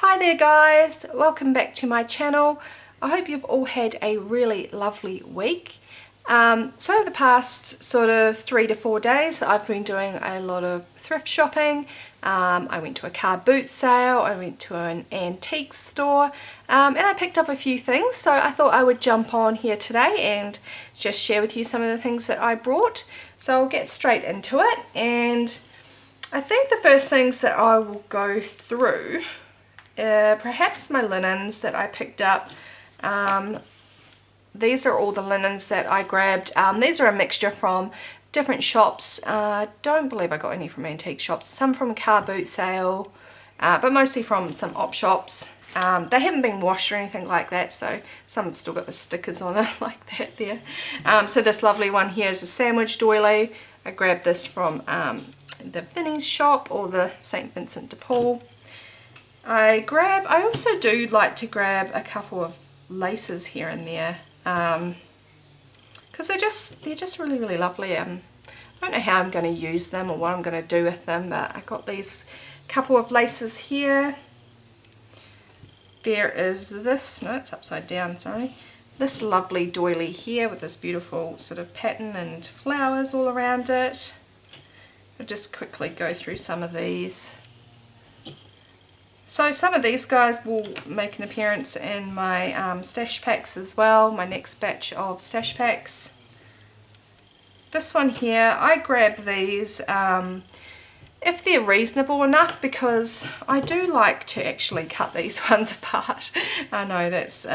Hi there guys, welcome back to my channel. I hope you've all had a really lovely week. So the past sort of 3 to 4 days I've been doing a lot of thrift shopping. I went to a car boot sale, I went to an antique store, and I picked up a few things, so I thought I would jump on here today and just share with you some of the things that I brought. So I'll get straight into it, and I think the first things that I will go through perhaps my linens that I picked up. These are all the linens that I grabbed. These are a mixture from different shops. Don't believe I got any from antique shops. Some from a car boot sale, but mostly from some op shops. They haven't been washed or anything like that, so some have still got the stickers on it like that there. So this lovely one here is a sandwich doily. I grabbed this from the Vinnie's shop or the St. Vincent de Paul. I also do like to grab a couple of laces here and there, because they're just really lovely. I don't know how I'm going to use them or what I'm going to do with them, but I got these couple of laces here. There is this, no, it's upside down, sorry, this lovely doily here with this beautiful sort of pattern and flowers all around it. I'll just quickly go through some of these. So some of these guys will make an appearance in my stash packs as well, my next batch of stash packs. This one here, I grab these if they're reasonable enough, because I do like to actually cut these ones apart. I know that's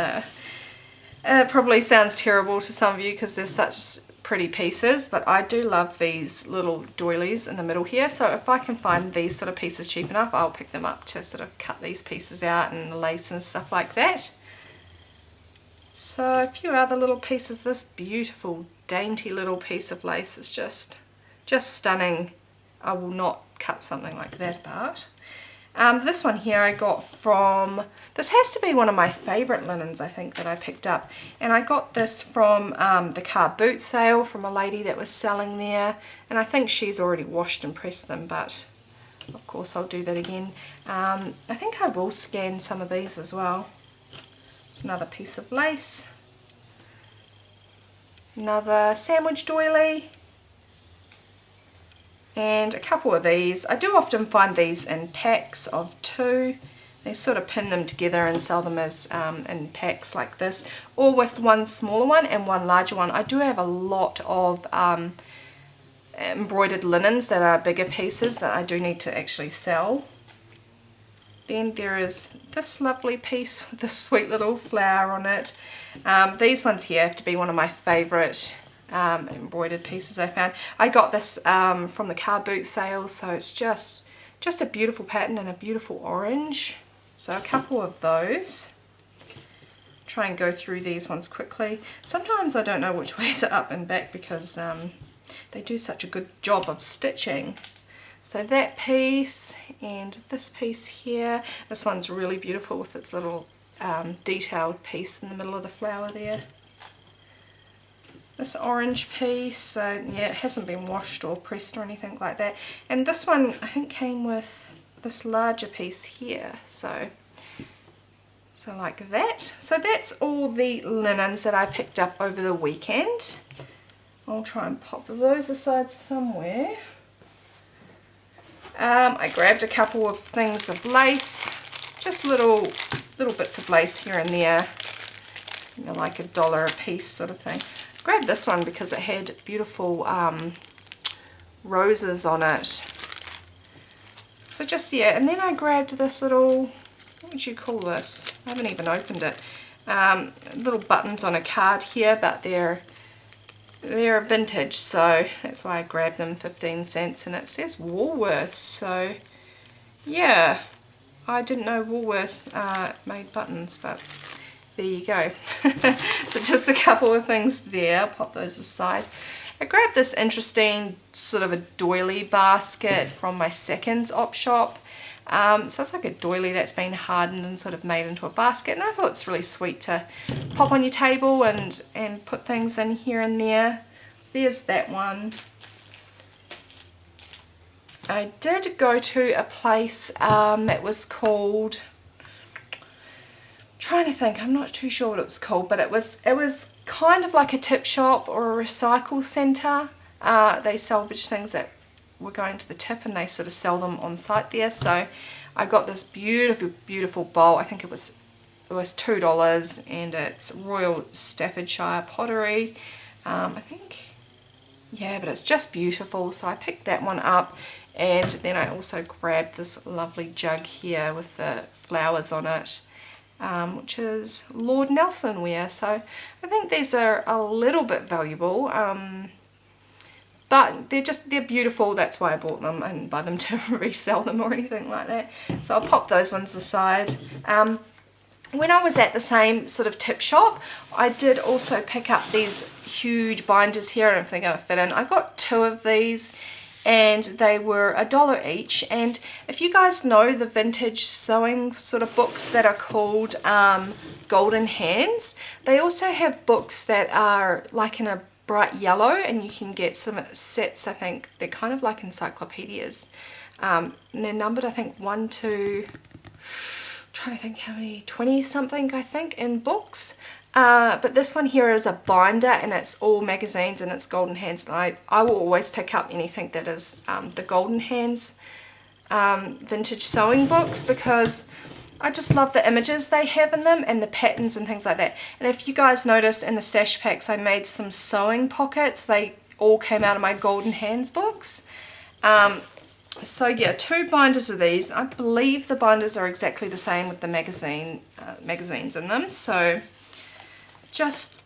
probably sounds terrible to some of you because they're such pretty pieces, but I do love these little doilies in the middle here, so if I can find these sort of pieces cheap enough, I'll pick them up to sort of cut these pieces out and the lace and stuff like that. So a few other little pieces. This beautiful dainty little piece of lace is just stunning. I will not cut something like that apart. This one here I got from, this has to be one of my favourite linens I think that I picked up, and I got this from the car boot sale from a lady that was selling there, and I think she's already washed and pressed them, but of course I'll do that again. I think I will scan some of these as well. It's another piece of lace, another sandwich doily, and a couple of these. I do often find these in packs of 2. They sort of pin them together and sell them as in packs like this, or with one smaller one and one larger one. I do have a lot of embroidered linens that are bigger pieces that I do need to actually sell. Then there is this lovely piece with this sweet little flower on it. These ones here have to be one of my favourite embroidered pieces I found. I got this from the car boot sale, so it's just a beautiful pattern and a beautiful orange. So a couple of those. Try and go through these ones quickly. Sometimes I don't know which ways are up and back because they do such a good job of stitching. So that piece and this piece here. This one's really beautiful with its little detailed piece in the middle of the flower there. This orange piece, so yeah, it hasn't been washed or pressed or anything like that. And this one I think came with this larger piece here, so like that. So that's all the linens that I picked up over the weekend. I'll try and pop those aside somewhere. I grabbed a couple of things of lace, just little bits of lace here and there, you know, like $1 a piece sort of thing. Grabbed this one because it had beautiful roses on it. So just, yeah, and then I grabbed this little, what would you call this? I haven't even opened it. Little buttons on a card here, but they're vintage, so that's why I grabbed them, 15 cents, and it says Woolworths, so yeah, I didn't know Woolworths made buttons, but there you go. So just a couple of things there. I'll pop those aside. I grabbed this interesting sort of a doily basket from my Seconds op shop. So it's like a doily that's been hardened and sort of made into a basket, and I thought it's really sweet to pop on your table and put things in here and there. So there's that one. I did go to a place that was called trying to think, I'm not too sure what it was called, but it was kind of like a tip shop or a recycle centre. They salvage things that were going to the tip and they sort of sell them on site there. So I got this beautiful bowl. I think it was $2, and it's Royal Staffordshire pottery. I think, yeah, but it's just beautiful. So I picked that one up, and then I also grabbed this lovely jug here with the flowers on it, which is Lord Nelson ware. So I think these are a little bit valuable, but they're beautiful. That's why I bought them. I didn't buy them to resell them or anything like that. So I'll pop those ones aside. When I was at the same sort of tip shop, I did also pick up these huge binders here. I don't know if they're going to fit in. I got 2 of these, and they were $1 each. And if you guys know the vintage sewing sort of books that are called Golden Hands, they also have books that are like in a bright yellow, and you can get some sets. I think they're kind of like encyclopedias, and they're numbered, I think, 1 to, trying to think how many, 20 something I think in books. But this one here is a binder, and it's all magazines, and it's Golden Hands. And I will always pick up anything that is the Golden Hands vintage sewing books, because I just love the images they have in them and the patterns and things like that. And if you guys noticed in the stash packs, I made some sewing pockets. They all came out of my Golden Hands books. So yeah, 2 binders of these. I believe the binders are exactly the same with the magazines in them. So just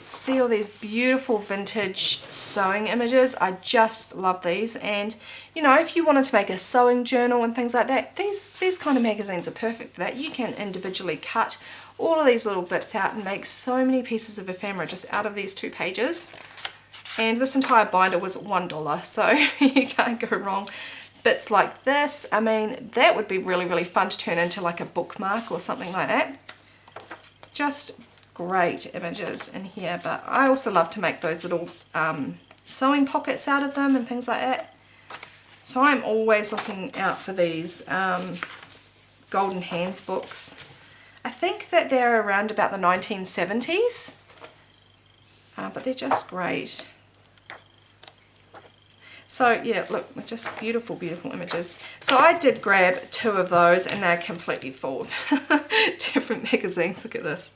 see all these beautiful vintage sewing images. I just love these. And you know, if you wanted to make a sewing journal and things like that, these kind of magazines are perfect for that. You can individually cut all of these little bits out and make so many pieces of ephemera just out of these 2 pages. And this entire binder was $1, so you can't go wrong. Bits like this, I mean, that would be really fun to turn into like a bookmark or something like that. Just great images in here. But I also love to make those little sewing pockets out of them and things like that. So I'm always looking out for these Golden Hands books. I think that they're around about the 1970s, but they're just great. So yeah, look, just beautiful images. So I did grab 2 of those, and they're completely full of different magazines. Look at this.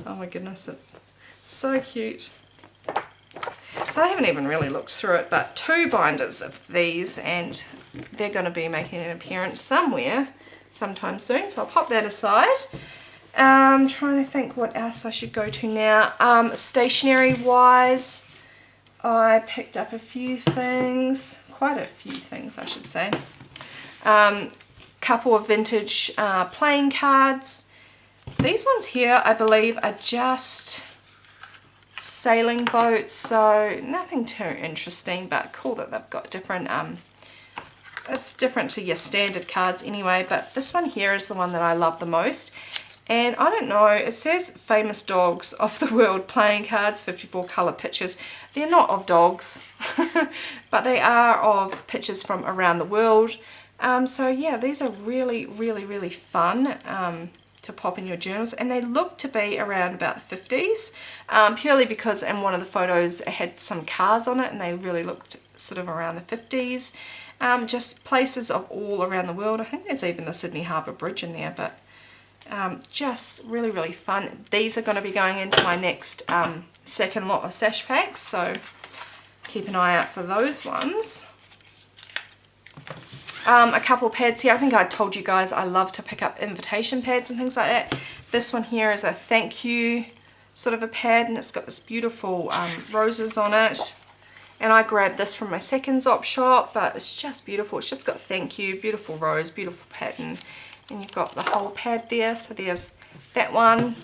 Oh my goodness, it's so cute. So I haven't even really looked through it, but 2 binders of these, and they're going to be making an appearance somewhere sometime soon. So I'll pop that aside. Trying to think what else I should go to now. Stationery wise, I picked up a few things, quite a few things I should say. Couple of vintage playing cards. These ones here, I believe, are just sailing boats, so nothing too interesting, but cool that they've got different, it's different to your standard cards anyway. But this one here is the one that I love the most. And I don't know, it says famous dogs of the world playing cards, 54 colour pictures. They're not of dogs, but they are of pictures from around the world. So yeah, these are really fun to pop in your journals. And they look to be around about the 50s, purely because in one of the photos it had some cars on it, and they really looked sort of around the 50s. Just places of all around the world. I think there's even the Sydney Harbour Bridge in there, but just really fun. These are going to be going into my next second lot of stash packs, so keep an eye out for those ones. A couple pads here. I think I told you guys I love to pick up invitation pads and things like that. This one here is a thank you sort of a pad, and it's got this beautiful roses on it. And I grabbed this from my second op shop, but it's just beautiful. It's just got thank you, beautiful rose, beautiful pattern. And you've got the whole pad there. So there's that one.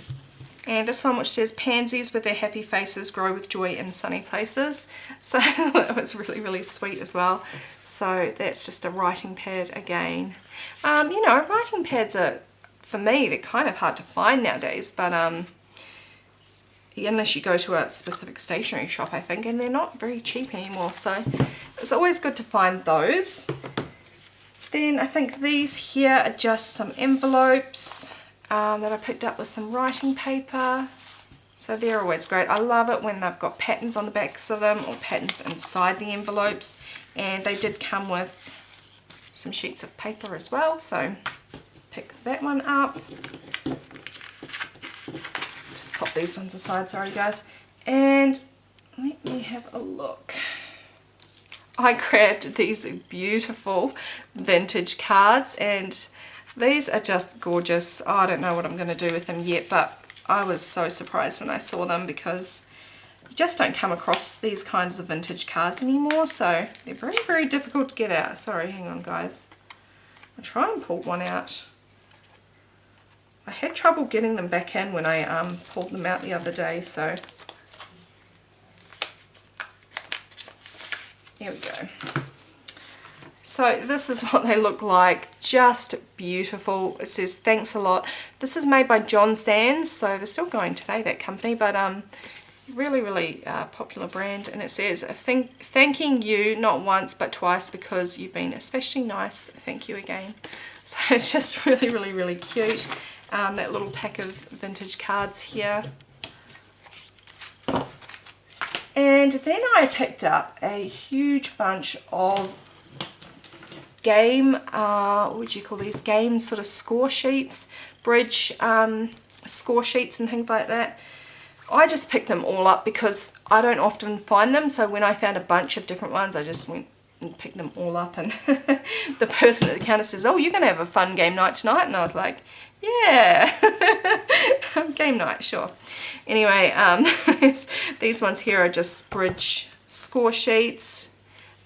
And this one which says pansies with their happy faces grow with joy in sunny places. So it was really sweet as well. So that's just a writing pad again. You know, writing pads are, for me, they're kind of hard to find nowadays. But unless you go to a specific stationery shop, I think. And they're not very cheap anymore. So it's always good to find those. Then I think these here are just some envelopes. that I picked up with some writing paper. So they're always great. I love it when they've got patterns on the backs of them or patterns inside the envelopes. And they did come with some sheets of paper as well, so pick that one up. Just pop these ones aside, sorry guys. And let me have a look. I grabbed these beautiful vintage cards, and these are just gorgeous. Oh, I don't know what I'm going to do with them yet, but I was so surprised when I saw them because you just don't come across these kinds of vintage cards anymore, so they're very, very difficult to get out. Sorry, hang on guys. I'll try and pull one out. I had trouble getting them back in when I pulled them out the other day, so here we go. So this is what they look like, just beautiful. It says thanks a lot. This is made by John Sands, so they're still going today, that company, but really, really popular brand. And it says thanking you not once but twice because you've been especially nice. Thank you again. So it's just really, really, really cute. That little pack of vintage cards here. And then I picked up a huge bunch of game, what would you call these, game sort of score sheets, bridge score sheets and things like that. I just picked them all up because I don't often find them, so when I found a bunch of different ones I just went and picked them all up, and the person at the counter says, oh, you're going to have a fun game night tonight, and I was like, yeah, game night, sure. Anyway, these ones here are just bridge score sheets.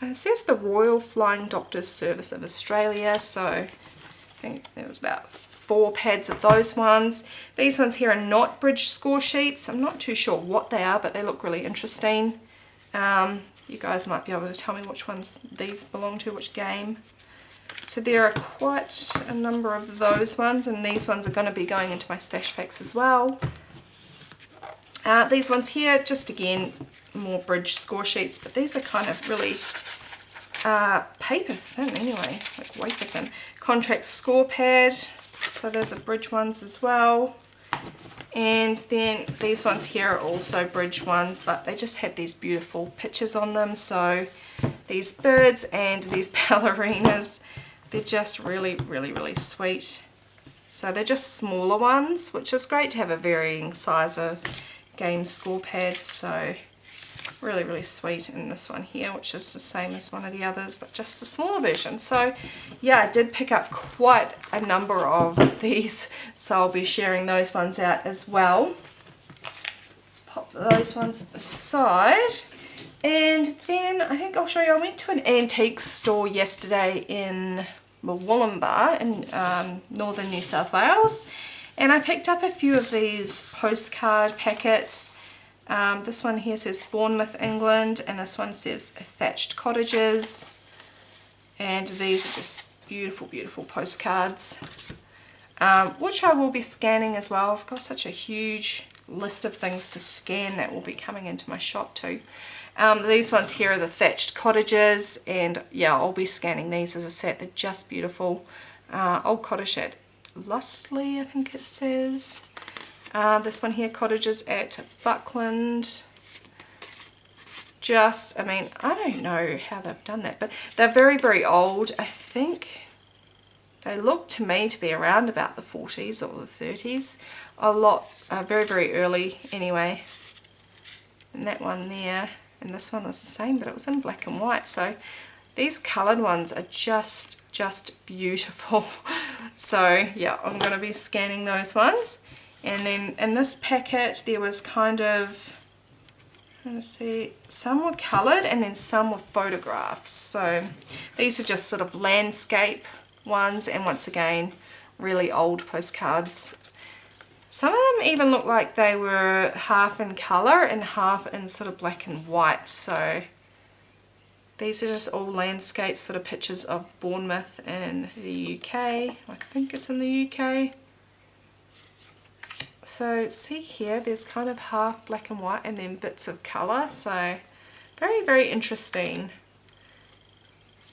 It says the Royal Flying Doctors Service of Australia, so I think there was about 4 pads of those ones. These ones here are not bridge score sheets. I'm not too sure what they are, but they look really interesting. You guys might be able to tell me which ones these belong to, which game. So there are quite a number of those ones, and these ones are going to be going into my stash packs as well. These ones here, just again, more bridge score sheets, but these are kind of really paper thin anyway, like wafer thin. Contract score pad, so those are bridge ones as well. And then these ones here are also bridge ones, but they just had these beautiful pictures on them. So these birds and these ballerinas, they're just really, really, really sweet. So they're just smaller ones, which is great to have a varying size of game score pads. So really, really sweet. And this one here, which is the same as one of the others, but just a smaller version. So yeah, I did pick up quite a number of these, so I'll be sharing those ones out as well. Let's pop those ones aside. And then I think I'll show you, I went to an antique store yesterday in Wallpaper in northern New South Wales, and I picked up a few of these postcard packets. This one here says Bournemouth, England, and this one says Thatched Cottages, and these are just beautiful, beautiful postcards, which I will be scanning as well. I've got such a huge list of things to scan that will be coming into my shop too. These ones here are the Thatched Cottages, and yeah, I'll be scanning these as a set. They're just beautiful. Old cottage at Lustley, I think it says. This one here, Cottages at Buckland. Just, I mean, I don't know how they've done that, but they're very, very old. I think they look to me to be around about the 40s or the 30s. A lot, very, very early anyway. And that one there, and this one was the same, but it was in black and white. So these coloured ones are just beautiful. So yeah, I'm going to be scanning those ones. And then in this packet there was kind of, I'm trying to see, some were coloured and then some were photographs. So these are just sort of landscape ones, and once again really old postcards. Some of them even look like they were half in colour and half in sort of black and white. So these are just all landscape sort of pictures of Bournemouth in the UK. I think it's in the UK. So see here, there's kind of half black and white and then bits of colour. So very, very interesting.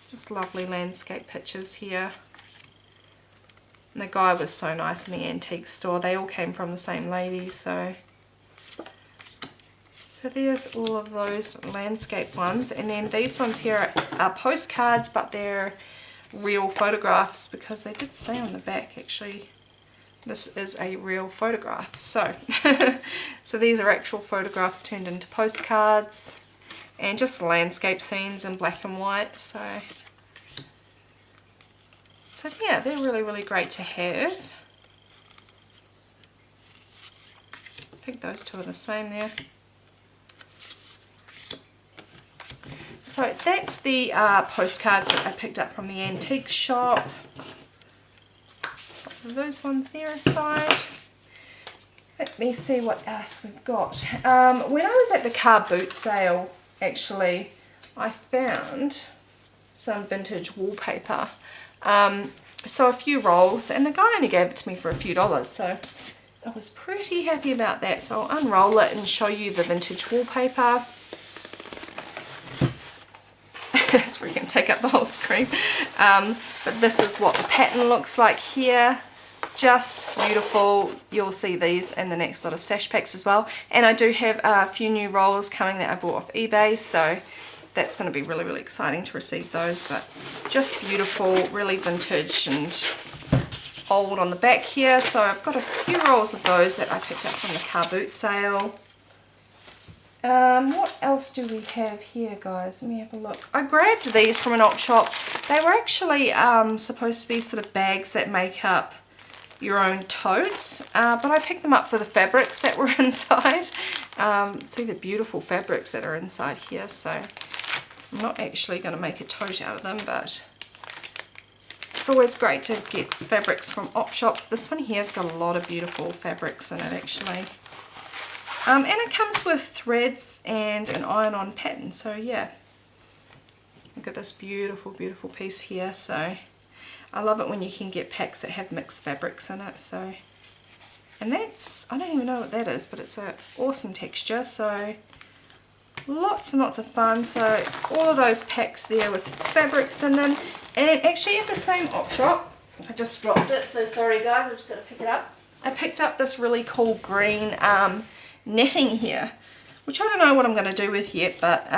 Just lovely landscape pictures here. And the guy was so nice in the antique store. They all came from the same lady, so there's all of those landscape ones. And then these ones here are postcards, but they're real photographs, because they did say on the back actually this is a real photograph. So so these are actual photographs turned into postcards, and just landscape scenes in black and white. So yeah, they're really great to have. I think those two are the same there. So that's the postcards that I picked up from the antique shop. Those ones there aside. Let me see what else we've got. When I was at the car boot sale, actually, I found some vintage wallpaper. So a few rolls, and the guy only gave it to me for a few dollars, so I was pretty happy about that. So I'll unroll it and show you the vintage wallpaper. So we can take up the whole screen. But this is what the pattern looks like here. Just beautiful. You'll see these in the next lot of stash packs as well. And I do have a few new rolls coming that I bought off eBay, so that's going to be really exciting to receive those. But just beautiful, really vintage and old on the back here. So I've got a few rolls of those that I picked up from the car boot sale. What else do we have here, guys? Let me have a look. I grabbed these from an op shop. They were actually supposed to be sort of bags that make up your own totes, but I picked them up for the fabrics that were inside. See the beautiful fabrics that are inside here. So I'm not actually going to make a tote out of them, but it's always great to get fabrics from op shops. This one here has got a lot of beautiful fabrics in it actually. And it comes with threads and an iron-on pattern, so yeah. Look at this beautiful piece here. So I love it when you can get packs that have mixed fabrics in it. So, and that's, I don't even know what that is, but it's an awesome texture. So lots and lots of fun. So all of those packs there with fabrics in them. And actually at the same op shop, I just dropped it, so sorry guys, I've just got to pick it up. I picked up this really cool green netting here, which I don't know what I'm going to do with yet, but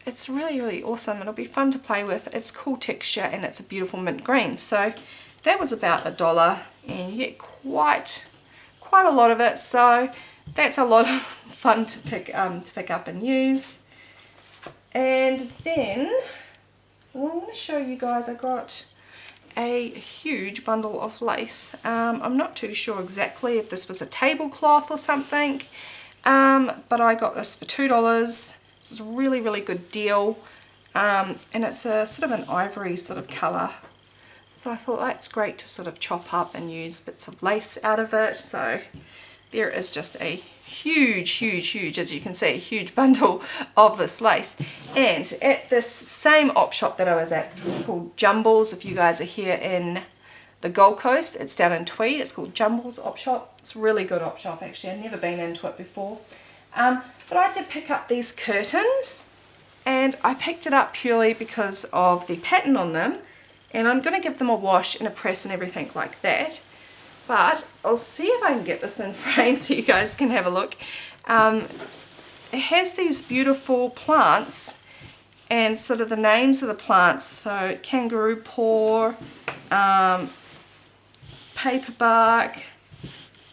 it's really awesome. It'll be fun to play with. It's cool texture and it's a beautiful mint green. So that was about $1, and you get quite a lot of it. So that's a lot of fun to pick up and use. And then I'm going to show you guys. I got a huge bundle of lace. I'm not too sure exactly if this was a tablecloth or something, but I got this for $2. This is a really good deal, and it's a sort of an ivory sort of colour, so I thought that's great to sort of chop up and use bits of lace out of it. So there is just a huge, as you can see, huge bundle of this lace. And at this same op shop that I was at, which was called Jumbles, if you guys are here in the Gold Coast, it's down in Tweed, it's called Jumbles op shop. It's a really good op shop actually. I've never been into it before, but I did pick up these curtains, and I picked it up purely because of the pattern on them, and I'm going to give them a wash and a press and everything like that. But I'll see if I can get this in frame so you guys can have a look. It has these beautiful plants and sort of the names of the plants. So kangaroo paw, paper bark,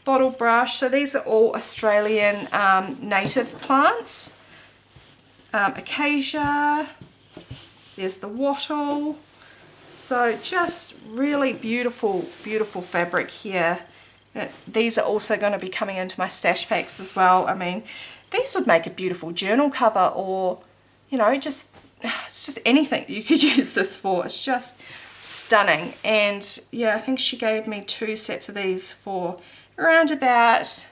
bottle brush. So these are all Australian native plants. Acacia, there's the wattle. So just really beautiful fabric here. These are also going to be coming into my stash packs as well. I mean, these would make a beautiful journal cover, or, you know, it's just anything you could use this for. It's just stunning. And yeah, I think she gave me 2 sets of these for around about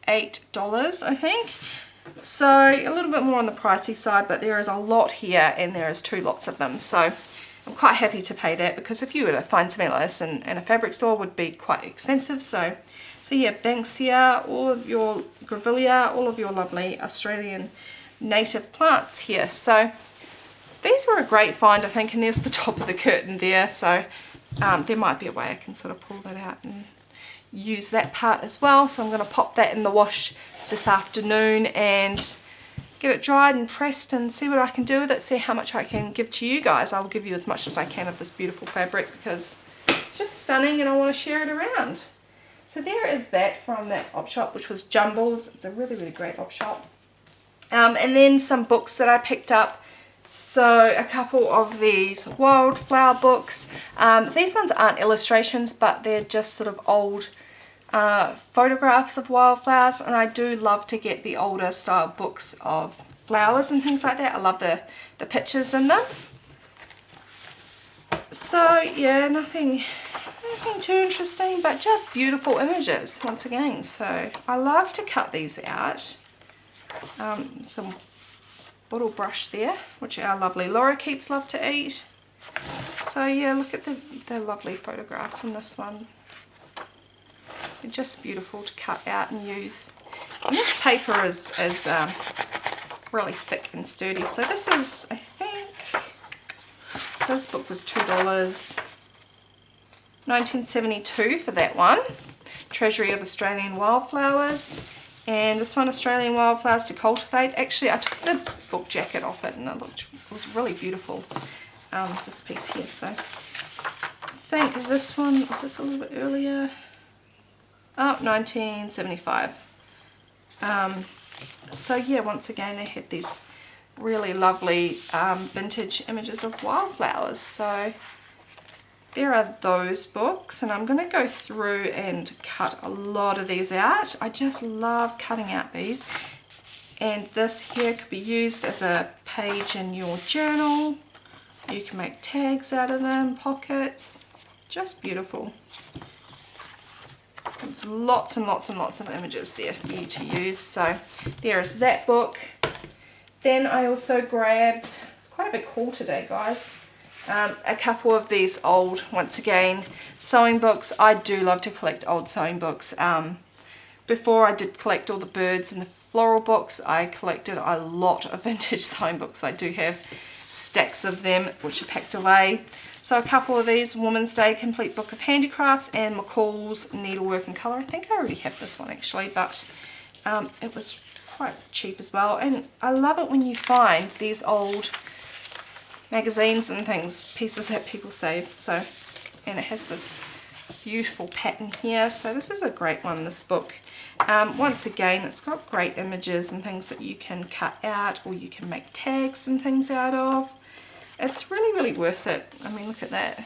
$8, I think. So a little bit more on the pricey side, but there is a lot here, and there is 2 lots of them. So I'm quite happy to pay that, because if you were to find something like this in a fabric store, it would be quite expensive. So yeah, Banksia, all of your Grevillea, all of your lovely Australian native plants here. So these were a great find, I think, and there's the top of the curtain there. So there might be a way I can sort of pull that out and use that part as well. So I'm going to pop that in the wash this afternoon and get it dried and pressed and see what I can do with it, see how much I can give to you guys. I'll give you as much as I can of this beautiful fabric because it's just stunning and I want to share it around. So there is that from that op shop, which was Jumbles. It's a really, really great op shop. And then some books that I picked up. So a couple of these wildflower books. These ones aren't illustrations, but they're just sort of old photographs of wildflowers, and I do love to get the older style books of flowers and things like that. I love the pictures in them. So yeah, nothing too interesting, but just beautiful images once again. So I love to cut these out. Some bottle brush there, which our lovely lorikeets love to eat. So yeah, look at the lovely photographs in this one. They're just beautiful to cut out and use. And this paper is really thick and sturdy. So this is, I think, so this book was $2, 1972 for that one. Treasury of Australian Wildflowers. And this one, Australian Wildflowers to Cultivate. Actually, I took the book jacket off it and it was really beautiful, this piece here. So I think this one, was this a little bit earlier? Oh, 1975. So yeah, once again, they had these really lovely vintage images of wildflowers. So there are those books, and I'm going to go through and cut a lot of these out. I just love cutting out these. And this here could be used as a page in your journal. You can make tags out of them, pockets. Just beautiful. There's lots and lots and lots of images there for you to use. So there is that book. Then I also grabbed, it's quite a big haul today, guys, a couple of these old, once again, sewing books. I do love to collect old sewing books. Before I did collect all the birds and the floral books, I collected a lot of vintage sewing books. I do have stacks of them which are packed away. So a couple of these, Woman's Day Complete Book of Handicrafts and McCall's Needlework and Colour. I think I already have this one actually, but it was quite cheap as well. And I love it when you find these old magazines and things, pieces that people save. So, and it has this beautiful pattern here. So this is a great one, this book. Once again, it's got great images and things that you can cut out or you can make tags and things out of. It's really, really worth it. I mean, look at that.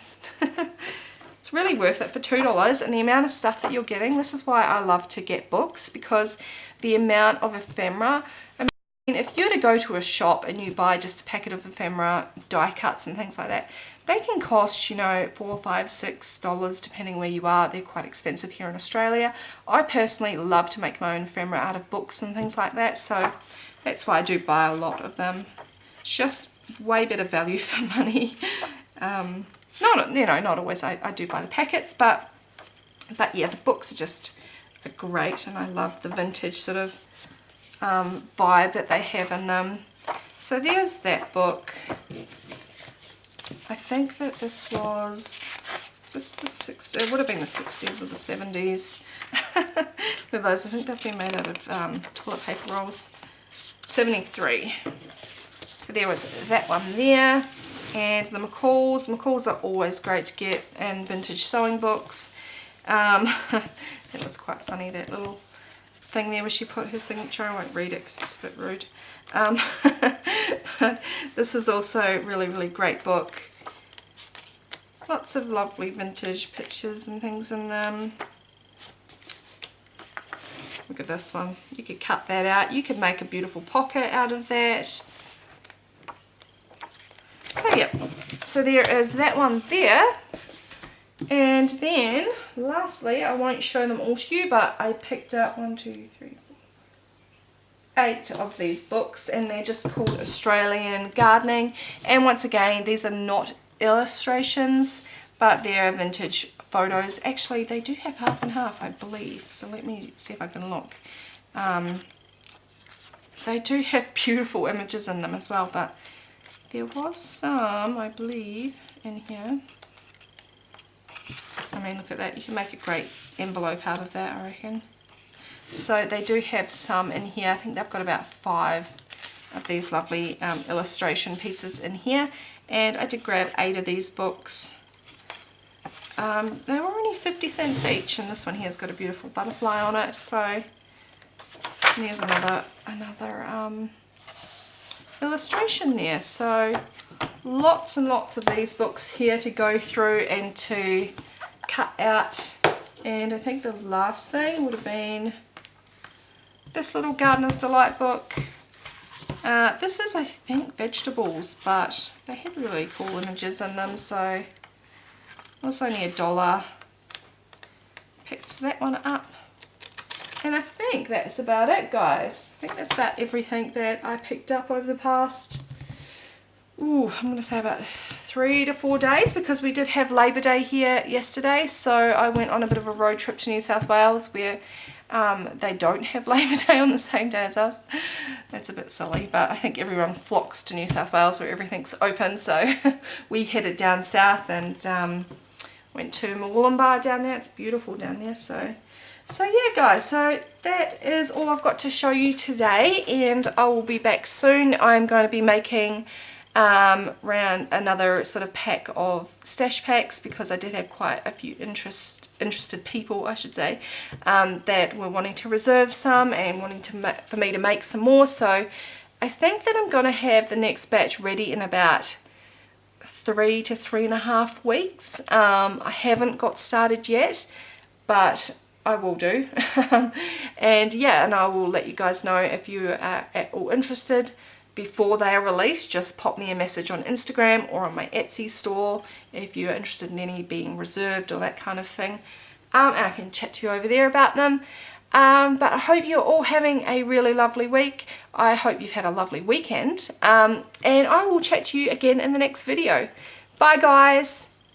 It's really worth it for $2, and the amount of stuff that you're getting. This is why I love to get books, because the amount of ephemera. I mean, if you were to go to a shop and you buy just a packet of ephemera, die cuts and things like that, they can cost, you know, $4, $5, $6 depending where you are. They're quite expensive here in Australia. I personally love to make my own ephemera out of books and things like that, so that's why I do buy a lot of them. It's just way better value for money. Not, you know, not always. I do buy the packets, but yeah, the books are just great, and I love the vintage sort of vibe that they have in them. So there's that book. I think that this was just the 60s. It would have been the 60s or the 70s. With those, I think they've been made out of toilet paper rolls. 73. So there was that one there, and the McCalls. McCalls are always great to get, and vintage sewing books. That was quite funny, that little thing there where she put her signature. I won't read it because it's a bit rude. But this is also a really, really great book. Lots of lovely vintage pictures and things in them. Look at this one. You could cut that out. You could make a beautiful pocket out of that. So yeah, so there is that one there. And then lastly, I won't show them all to you, but I picked up 1, 2, 3, 4, 8 of these books, and they're just called Australian Gardening. And once again, these are not illustrations, but they're vintage photos. Actually, they do have half and half, I believe. So let me see if I can look. They do have beautiful images in them as well, but there was some, I believe, in here. I mean, look at that. You can make a great envelope out of that, I reckon. So they do have some in here. I think they've got about 5 of these lovely illustration pieces in here. And I did grab 8 of these books. They were only 50 cents each, and this one here has got a beautiful butterfly on it. So there's another illustration there. So lots and lots of these books here to go through and to cut out. And I think the last thing would have been this little Gardener's Delight book. This is, I think, vegetables, but they had really cool images in them, so it was only $1. Picked that one up. And I think that's about it, guys. I think that's about everything that I picked up over the past, I'm going to say about 3 to 4 days, because we did have Labour Day here yesterday, so I went on a bit of a road trip to New South Wales where they don't have Labour Day on the same day as us. That's a bit silly, but I think everyone flocks to New South Wales where everything's open, so we headed down south and went to Wallpaper down there. It's beautiful down there. So yeah, guys, so that is all I've got to show you today, and I will be back soon. I'm going to be making around another sort of pack of stash packs, because I did have quite a few interested people, I should say, that were wanting to reserve some and wanting to for me to make some more. So I think that I'm going to have the next batch ready in about 3 to 3.5 weeks. I haven't got started yet, but I will do. And yeah, and I will let you guys know if you are at all interested. Before they are released, just pop me a message on Instagram or on my Etsy store if you're interested in any being reserved or that kind of thing, and I can chat to you over there about them. But I hope you're all having a really lovely week. I hope you've had a lovely weekend, and I will chat to you again in the next video. Bye, guys.